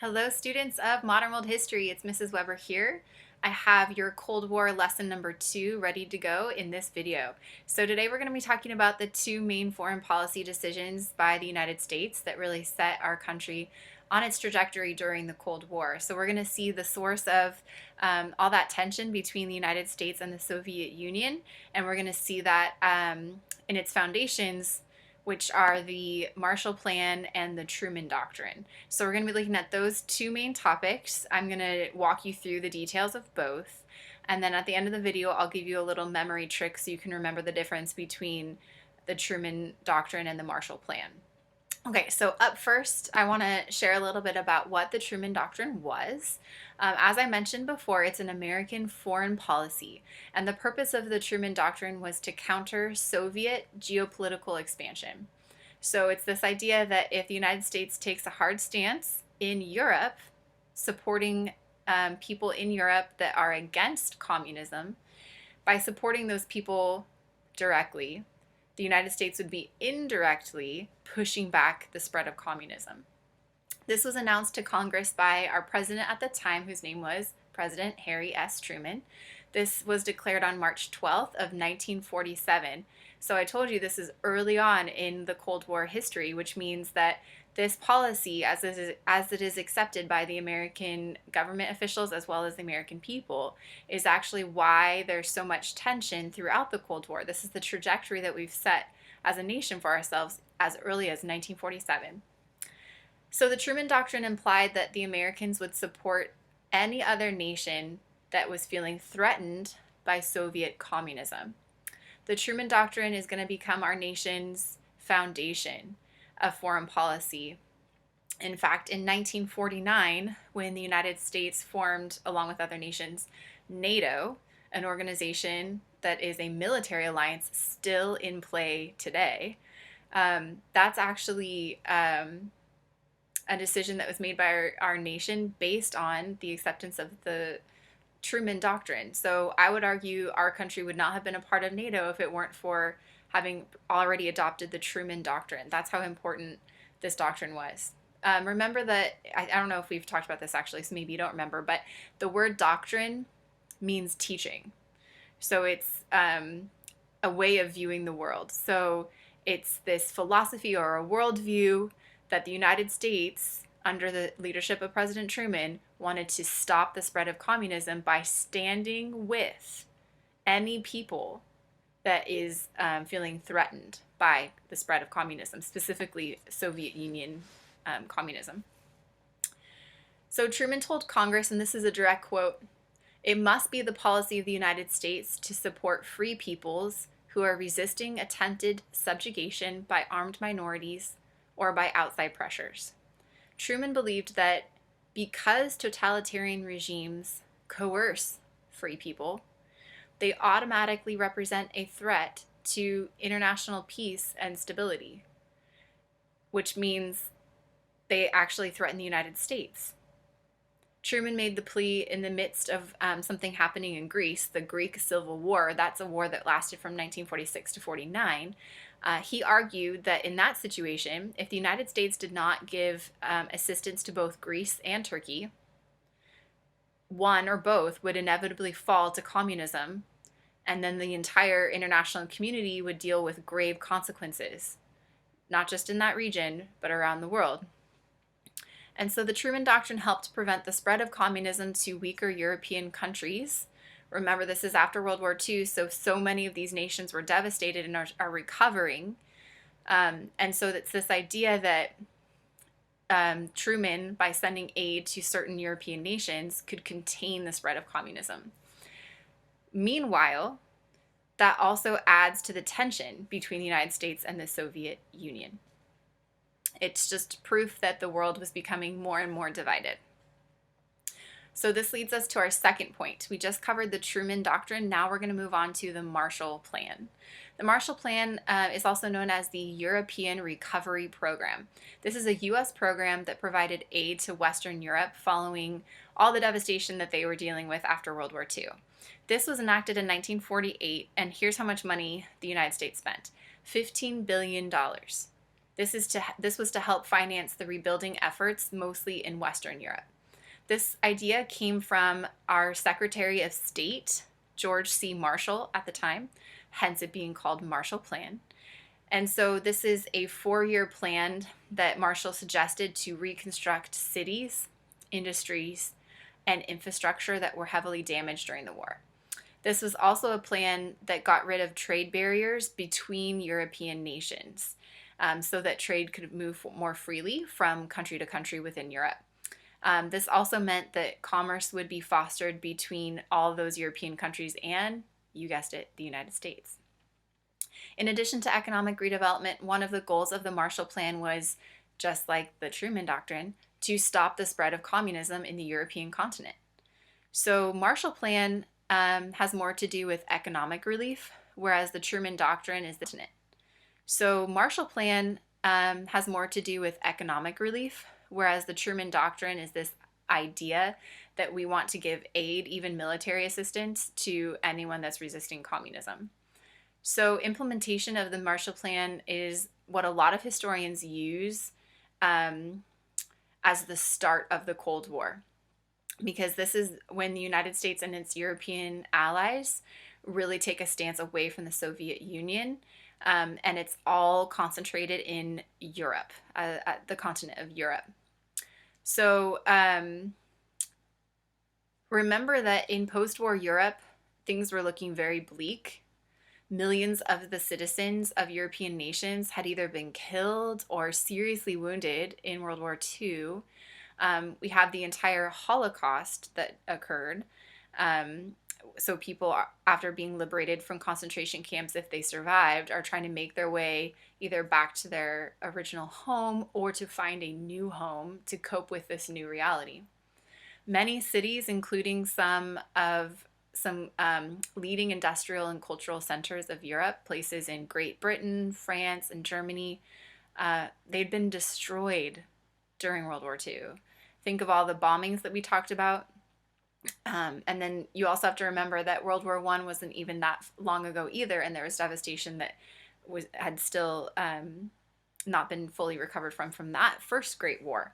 Hello, students of Modern World History. It's Mrs. Weber here. I have your Cold War lesson number 2 ready to go in this video. So today we're going to be talking about the two main foreign policy decisions by the United States that really set our country on its trajectory during the Cold War. So we're going to see the source of all that tension between the United States and the Soviet Union, and we're going to see that in its foundations, which are the Marshall Plan and the Truman Doctrine. So we're going to be looking at those two main topics. I'm going to walk you through the details of both. And then at the end of the video, I'll give you a little memory trick so you can remember the difference between the Truman Doctrine and the Marshall Plan. Okay, so up first, I want to share a little bit about what the Truman Doctrine was. As I mentioned before, it's an American foreign policy, and the purpose of the Truman Doctrine was to counter Soviet geopolitical expansion. So it's this idea that if the United States takes a hard stance in Europe, supporting people in Europe that are against communism, by supporting those people directly, the United States would be indirectly pushing back the spread of communism. This was announced to Congress by our president at the time, whose name was President Harry S. Truman. This was declared on March 12th of 1947. So I told you this is early on in the Cold War history, which means that this policy, as it is accepted by the American government officials as well as the American people, is actually why there's so much tension throughout the Cold War. This is the trajectory that we've set as a nation for ourselves as early as 1947. So the Truman Doctrine implied that the Americans would support any other nation that was feeling threatened by Soviet communism. The Truman Doctrine is going to become our nation's foundation of foreign policy. In fact, in 1949, when the United States formed, along with other nations, NATO, an organization that is a military alliance still in play today, that's actually a decision that was made by our nation based on the acceptance of the Truman Doctrine. So I would argue our country would not have been a part of NATO if it weren't for having already adopted the Truman Doctrine. That's how important this doctrine was. Remember that, I don't know if we've talked about this actually, so maybe you don't remember, but the word doctrine means teaching. So it's a way of viewing the world. So it's this philosophy or a worldview that the United States, under the leadership of President Truman, wanted to stop the spread of communism by standing with any people that is feeling threatened by the spread of communism, specifically Soviet Union communism. So Truman told Congress, and this is a direct quote, "It must be the policy of the United States to support free peoples who are resisting attempted subjugation by armed minorities or by outside pressures." Truman believed that because totalitarian regimes coerce free people, they automatically represent a threat to international peace and stability, which means they actually threaten the United States. Truman made the plea in the midst of something happening in Greece, the Greek Civil War. That's a war that lasted from 1946 to 49. He argued that in that situation, if the United States did not give assistance to both Greece and Turkey, one or both would inevitably fall to communism, and then the entire international community would deal with grave consequences, not just in that region, but around the world. And so the Truman Doctrine helped prevent the spread of communism to weaker European countries. Remember, this is after World War II, so many of these nations were devastated and are recovering. And so it's this idea that Truman, by sending aid to certain European nations, could contain the spread of communism. Meanwhile, that also adds to the tension between the United States and the Soviet Union. It's just proof that the world was becoming more and more divided. So this leads us to our second point. We just covered the Truman Doctrine. Now we're going to move on to the Marshall Plan. The Marshall Plan is also known as the European Recovery Program. This is a U.S. program that provided aid to Western Europe following all the devastation that they were dealing with after World War II. This was enacted in 1948, and here's how much money the United States spent: $15 billion. This was to help finance the rebuilding efforts, mostly in Western Europe. This idea came from our Secretary of State, George C. Marshall, at the time, hence it being called Marshall Plan. And so this is a 4-year plan that Marshall suggested to reconstruct cities, industries, and infrastructure that were heavily damaged during the war. This was also a plan that got rid of trade barriers between European nations, so that trade could move more freely from country to country within Europe. This also meant that commerce would be fostered between all those European countries and, you guessed it, the United States. In addition to economic redevelopment, one of the goals of the Marshall Plan was, just like the Truman Doctrine, to stop the spread of communism in the European continent. So Marshall Plan has more to do with economic relief, whereas the Truman Doctrine is the continent. So Marshall Plan has more to do with economic relief, whereas the Truman Doctrine is this idea that we want to give aid, even military assistance, to anyone that's resisting communism. So implementation of the Marshall Plan is what a lot of historians use as the start of the Cold War, because this is when the United States and its European allies really take a stance away from the Soviet Union, and it's all concentrated in Europe, the continent of Europe. So remember that in post-war Europe, things were looking very bleak. Millions of the citizens of European nations had either been killed or seriously wounded in World War II. We have the entire Holocaust that occurred. So people, after being liberated from concentration camps, if they survived, are trying to make their way either back to their original home or to find a new home to cope with this new reality. Many cities, including some leading industrial and cultural centers of Europe, places in Great Britain, France, and Germany, they'd been destroyed during World War II. Think of all the bombings that we talked about. And then you also have to remember that World War I wasn't even that long ago either, and there was devastation that had still not been fully recovered from that first Great War.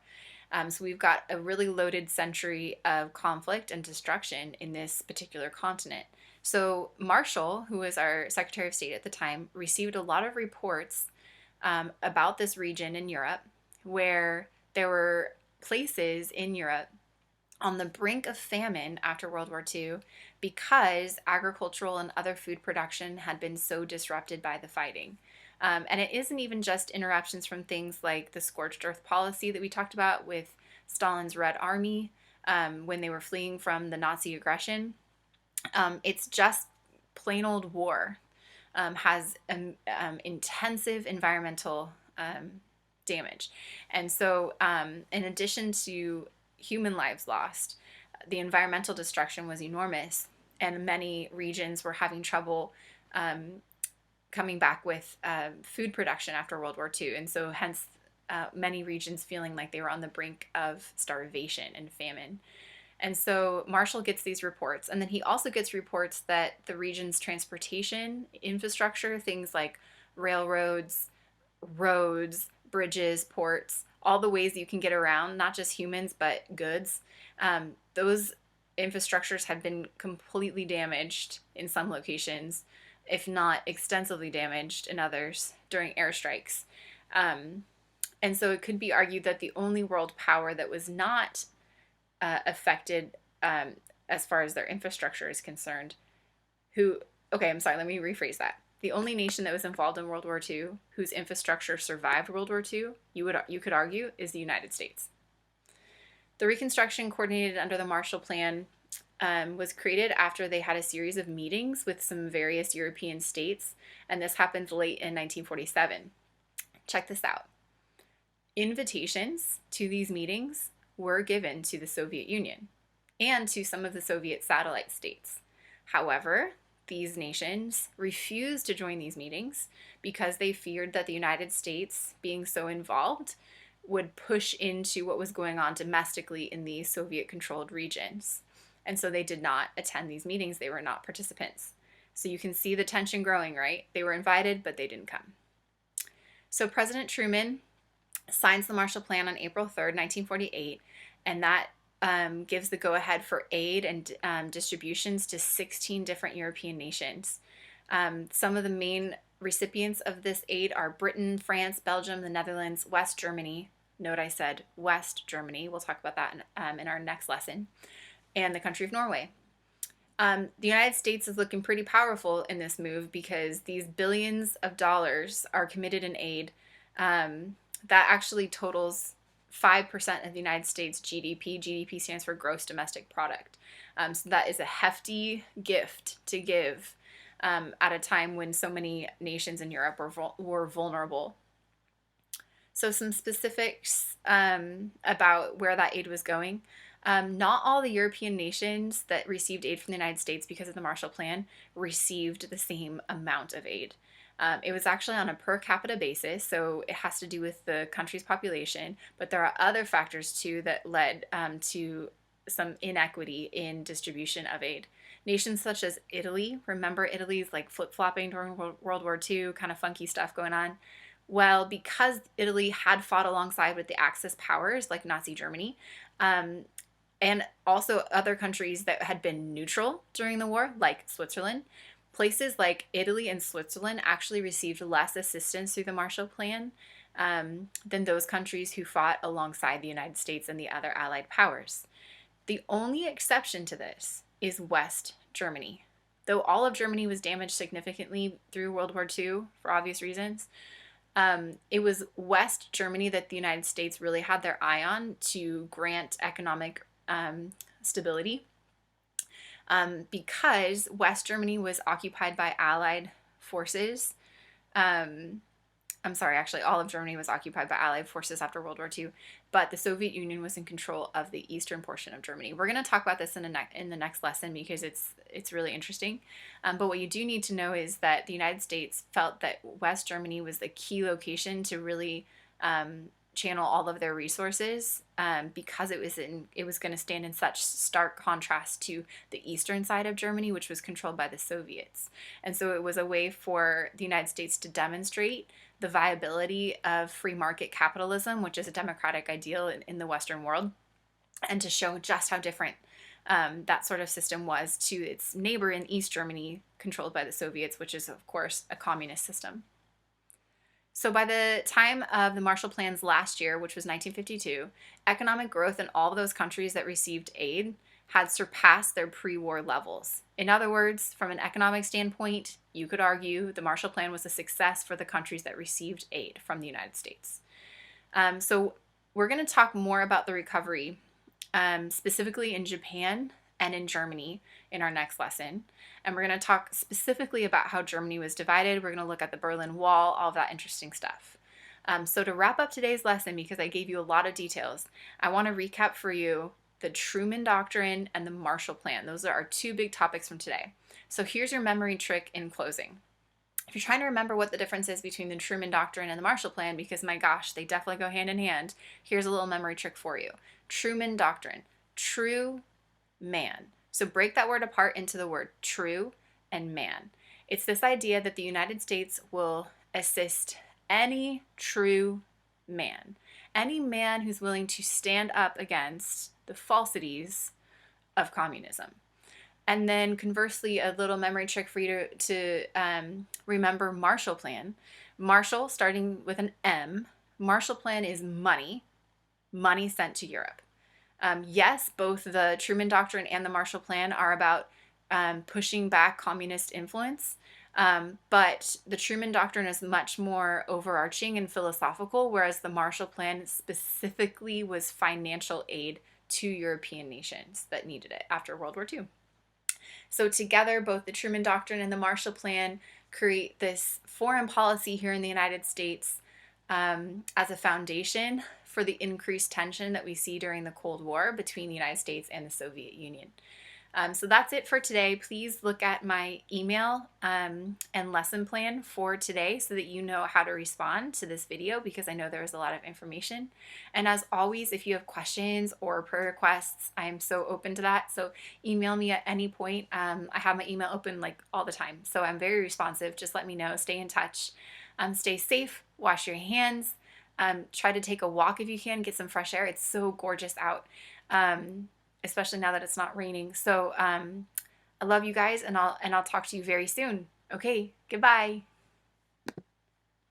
So we've got a really loaded century of conflict and destruction in this particular continent. So Marshall, who was our Secretary of State at the time, received a lot of reports about this region in Europe where there were places in Europe on the brink of famine after World War II because agricultural and other food production had been so disrupted by the fighting. And it isn't even just interruptions from things like the scorched earth policy that we talked about with Stalin's Red Army when they were fleeing from the Nazi aggression. It's just plain old war has intensive environmental damage. And so in addition to human lives lost, the environmental destruction was enormous, and many regions were having trouble coming back with food production after World War II. And so hence many regions feeling like they were on the brink of starvation and famine. And so Marshall gets these reports, and then he also gets reports that the region's transportation infrastructure, things like railroads, roads, bridges, ports, all the ways you can get around, not just humans, but goods, those infrastructures had been completely damaged in some locations, if not extensively damaged in others during airstrikes. And so it could be argued that the only world power that was not affected as far as their infrastructure is concerned, let me rephrase that. The only nation that was involved in World War II whose infrastructure survived World War II, you could argue, is the United States. The reconstruction coordinated under the Marshall Plan was created after they had a series of meetings with some various European states, and this happened late in 1947. Check this out. Invitations to these meetings were given to the Soviet Union and to some of the Soviet satellite states. However, these nations refused to join these meetings because they feared that the United States, being so involved, would push into what was going on domestically in these Soviet-controlled regions. And so they did not attend these meetings. They were not participants. So you can see the tension growing, right? They were invited, but they didn't come. So President Truman signs the Marshall Plan on April 3rd, 1948, and that gives the go-ahead for aid and distributions to 16 different European nations. Some of the main recipients of this aid are Britain, France, Belgium, the Netherlands, West Germany. Note I said West Germany. We'll talk about that in our next lesson. And the country of Norway. The United States is looking pretty powerful in this move because these billions of dollars are committed in aid. That actually totals 5% of the United States GDP. GDP stands for gross domestic product. So that is a hefty gift to give at a time when so many nations in Europe were vulnerable. So some specifics about where that aid was going. Not all the European nations that received aid from the United States because of the Marshall Plan received the same amount of aid. It was actually on a per capita basis, so it has to do with the country's population, but there are other factors too that led to some inequity in distribution of aid. Nations such as Italy, remember Italy's like flip-flopping during World War II, kind of funky stuff going on. Well, because Italy had fought alongside with the Axis powers like Nazi Germany, and also other countries that had been neutral during the war, like Switzerland, places like Italy and Switzerland actually received less assistance through the Marshall Plan than those countries who fought alongside the United States and the other Allied powers. The only exception to this is West Germany. Though all of Germany was damaged significantly through World War II for obvious reasons, it was West Germany that the United States really had their eye on to grant economic stability. Because West Germany was occupied by Allied forces. I'm sorry, actually, all of Germany was occupied by Allied forces after World War II, but the Soviet Union was in control of the eastern portion of Germany. We're going to talk about this in the next lesson because it's really interesting. But what you do need to know is that the United States felt that West Germany was the key location to really channel all of their resources because it was going to stand in such stark contrast to the eastern side of Germany, which was controlled by the Soviets. And so it was a way for the United States to demonstrate the viability of free market capitalism, which is a democratic ideal in the Western world, and to show just how different that sort of system was to its neighbor in East Germany, controlled by the Soviets, which is, of course, a communist system. So by the time of the Marshall Plan's last year, which was 1952, economic growth in all of those countries that received aid had surpassed their pre-war levels. In other words, from an economic standpoint, you could argue the Marshall Plan was a success for the countries that received aid from the United States. So we're going to talk more about the recovery, specifically in Japan and in Germany in our next lesson. And we're going to talk specifically about how Germany was divided. We're going to look at the Berlin Wall, all of that interesting stuff. So to wrap up today's lesson, because I gave you a lot of details, I want to recap for you the Truman Doctrine and the Marshall Plan. Those are our two big topics from today. So here's your memory trick in closing. If you're trying to remember what the difference is between the Truman Doctrine and the Marshall Plan, because my gosh, they definitely go hand in hand, here's a little memory trick for you. Truman Doctrine, true man. So break that word apart into the word true and man. It's this idea that the United States will assist any true man, any man who's willing to stand up against the falsities of communism. And then conversely, a little memory trick for you to remember Marshall Plan. Marshall, starting with an M, Marshall Plan is money sent to Europe. Yes, both the Truman Doctrine and the Marshall Plan are about pushing back communist influence, but the Truman Doctrine is much more overarching and philosophical, whereas the Marshall Plan specifically was financial aid to European nations that needed it after World War II. So together, both the Truman Doctrine and the Marshall Plan create this foreign policy here in the United States as a foundation for the increased tension that we see during the Cold War between the United States and the Soviet Union. So that's it for today. Please look at my email and lesson plan for today so that you know how to respond to this video, because I know there is a lot of information. And as always, if you have questions or prayer requests, I am so open to that. So email me at any point. I have my email open like all the time, so I'm very responsive. Just let me know. Stay in touch. Stay safe, wash your hands, try to take a walk if you can, get some fresh air. It's so gorgeous out, especially now that it's not raining. So I love you guys, and I'll talk to you very soon. Okay, goodbye.